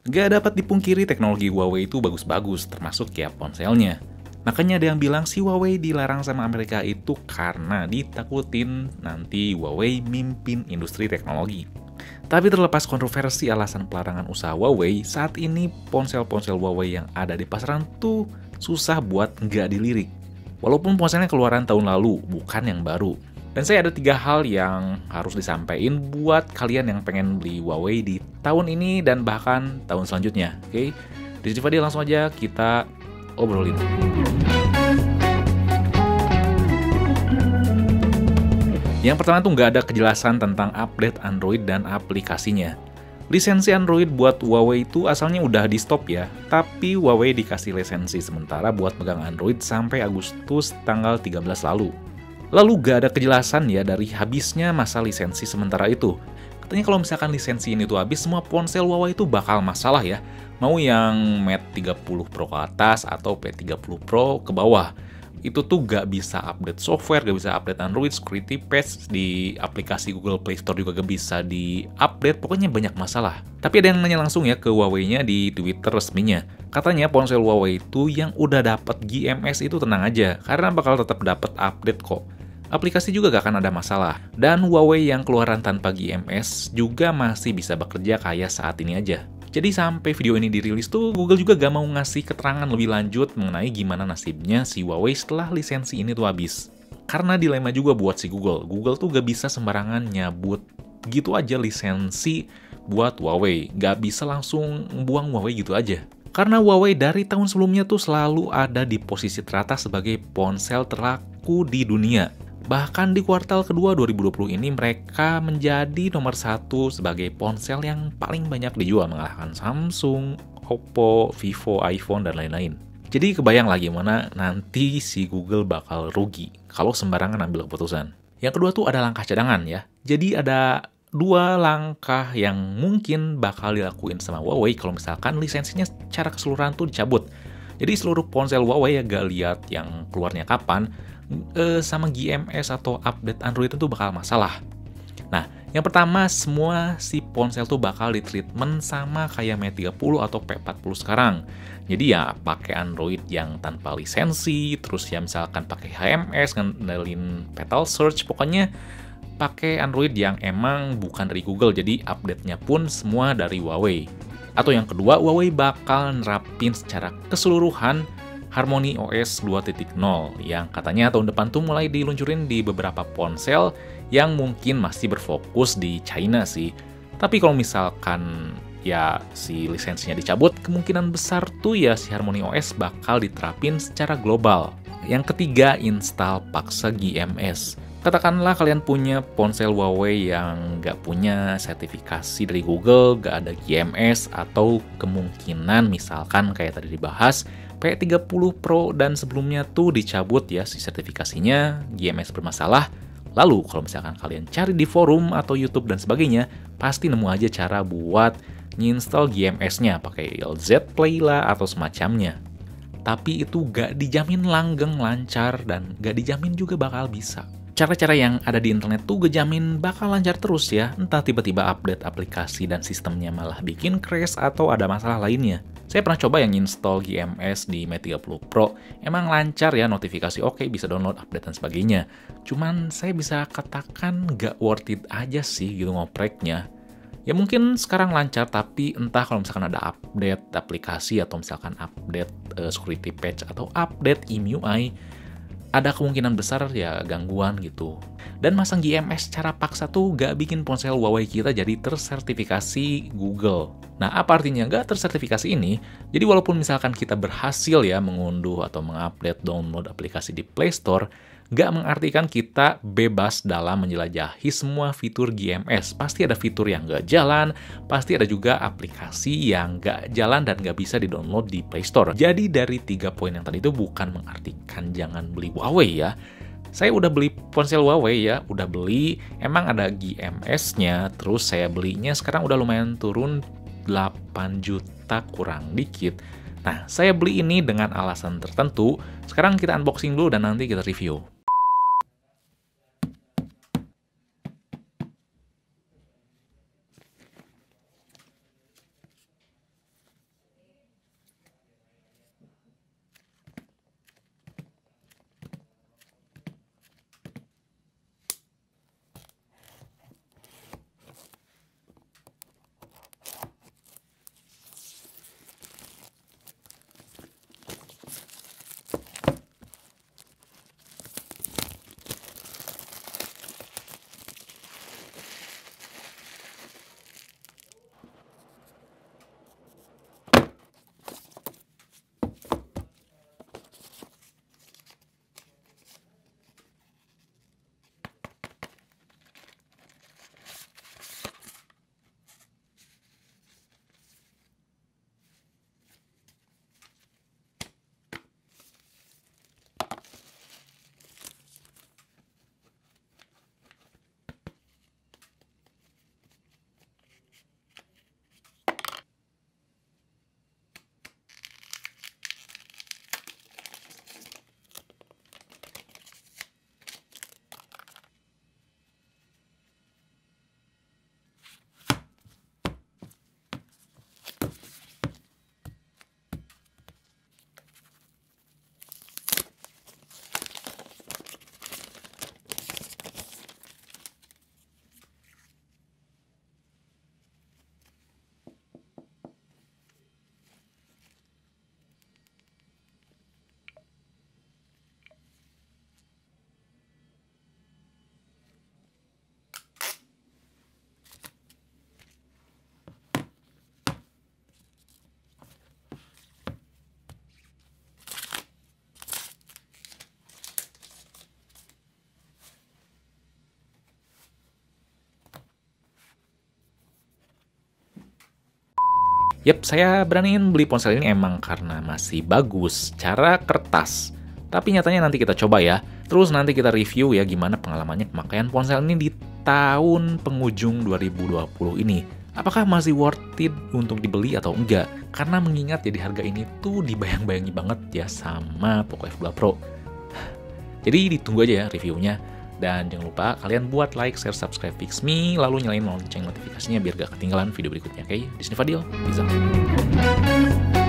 Gak dapat dipungkiri teknologi Huawei itu bagus-bagus, termasuk ya ponselnya. Makanya ada yang bilang si Huawei dilarang sama Amerika itu karena ditakutin nanti Huawei mimpin industri teknologi. Tapi terlepas kontroversi alasan pelarangan usaha Huawei, saat ini ponsel-ponsel Huawei yang ada di pasaran tuh susah buat nggak dilirik. Walaupun ponselnya keluaran tahun lalu, bukan yang baru. Dan saya ada 3 hal yang harus disampaikan buat kalian yang pengen beli Huawei di tahun ini dan bahkan tahun selanjutnya. Oke, di sini Fadil langsung aja kita obrolin. Yang pertama tuh nggak ada kejelasan tentang update Android dan aplikasinya. Lisensi Android buat Huawei itu asalnya udah di stop ya, tapi Huawei dikasih lisensi sementara buat pegang Android sampai Agustus tanggal 13 lalu. Lalu gak ada kejelasan ya dari habisnya masa lisensi sementara itu. Katanya kalau misalkan lisensi ini tuh habis, semua ponsel Huawei itu bakal masalah ya. Mau yang Mate 30 Pro ke atas atau P30 Pro ke bawah. Itu tuh gak bisa update software, gak bisa update Android, security patch, di aplikasi Google Play Store juga gak bisa di-update, pokoknya banyak masalah. Tapi ada yang nanya langsung ya ke Huawei-nya di Twitter resminya. Katanya ponsel Huawei itu yang udah dapat GMS itu tenang aja, karena bakal tetap dapat update kok. Aplikasi juga gak akan ada masalah. Dan Huawei yang keluaran tanpa GMS juga masih bisa bekerja kayak saat ini aja. Jadi sampai video ini dirilis tuh Google juga gak mau ngasih keterangan lebih lanjut mengenai gimana nasibnya si Huawei setelah lisensi ini tuh habis. Karena dilema juga buat si Google. Google tuh gak bisa sembarangan nyabut gitu aja lisensi buat Huawei. Gak bisa langsung buang Huawei gitu aja. Karena Huawei dari tahun sebelumnya tuh selalu ada di posisi teratas sebagai ponsel terlaku di dunia. Bahkan di kuartal kedua 2020 ini mereka menjadi nomor 1 sebagai ponsel yang paling banyak dijual, mengalahkan Samsung, Oppo, Vivo, iPhone, dan lain-lain. Jadi kebayang lagi mana nanti si Google bakal rugi kalau sembarangan ambil keputusan. Yang kedua tuh ada langkah cadangan ya. Jadi ada 2 langkah yang mungkin bakal dilakuin sama Huawei kalau misalkan lisensinya secara keseluruhan tuh dicabut. Jadi seluruh ponsel Huawei ya gak lihat yang keluarnya kapan, sama GMS atau update Android itu bakal masalah. Nah, yang pertama semua si ponsel tuh bakal ditreatment sama kayak Mate 30 atau P40 sekarang. Jadi ya pakai Android yang tanpa lisensi, terus ya misalkan pakai HMS, ngandelin Petal Search, pokoknya pakai Android yang emang bukan dari Google, jadi update-nya pun semua dari Huawei. Atau yang kedua, Huawei bakal nerapin secara keseluruhan Harmony OS 2.0 yang katanya tahun depan tuh mulai diluncurin di beberapa ponsel yang mungkin masih berfokus di China sih. Tapi kalau misalkan ya si lisensinya dicabut, kemungkinan besar tuh ya si Harmony OS bakal diterapin secara global. Yang ketiga, install paksa GMS. Katakanlah kalian punya ponsel Huawei yang nggak punya sertifikasi dari Google, nggak ada GMS, atau kemungkinan misalkan kayak tadi dibahas, P30 Pro dan sebelumnya tuh dicabut ya si sertifikasinya, GMS bermasalah. Lalu kalau misalkan kalian cari di forum atau YouTube dan sebagainya, pasti nemu aja cara buat nginstall GMS-nya pakai LZ Play lah atau semacamnya. Tapi itu gak dijamin langgeng, lancar, dan gak dijamin juga bakal bisa. Cara-cara yang ada di internet tuh gak jamin bakal lancar terus ya, entah tiba-tiba update aplikasi dan sistemnya malah bikin crash atau ada masalah lainnya. Saya pernah coba yang install GMS di Mate 30 Pro, emang lancar ya, notifikasi oke, bisa download, update, dan sebagainya. Cuman saya bisa katakan gak worth it aja sih gitu ngopreknya. Ya mungkin sekarang lancar, tapi entah kalau misalkan ada update aplikasi atau misalkan update security patch atau update MIUI, ada kemungkinan besar ya gangguan gitu. Dan masang GMS secara paksa tuh gak bikin ponsel Huawei kita jadi tersertifikasi Google. Nah, apa artinya gak tersertifikasi ini? Jadi walaupun misalkan kita berhasil ya mengunduh atau mengupdate download aplikasi di Play Store, gak mengartikan kita bebas dalam menjelajahi semua fitur GMS. Pasti ada fitur yang gak jalan, pasti ada juga aplikasi yang gak jalan dan gak bisa di-download di Play Store. Jadi dari 3 poin yang tadi itu bukan mengartikan jangan beli Huawei ya. Saya udah beli ponsel Huawei ya, udah beli, emang ada GMS-nya, terus saya belinya sekarang udah lumayan turun 8 juta kurang dikit. Nah, saya beli ini dengan alasan tertentu. Sekarang kita unboxing dulu dan nanti kita review. Yap, saya beraniin beli ponsel ini emang karena masih bagus secara kertas. Tapi nyatanya nanti kita coba ya. Terus nanti kita review ya gimana pengalamannya pemakaian ponsel ini di tahun penghujung 2020 ini. Apakah masih worth it untuk dibeli atau enggak? Karena mengingat ya di harga ini tuh dibayang-bayangi banget ya sama Poco F2 Pro. Jadi ditunggu aja ya reviewnya. Dan jangan lupa kalian buat like, share, subscribe Fixme, lalu nyalain lonceng notifikasinya biar gak ketinggalan video berikutnya. Oke, di sini Fadil, peace out.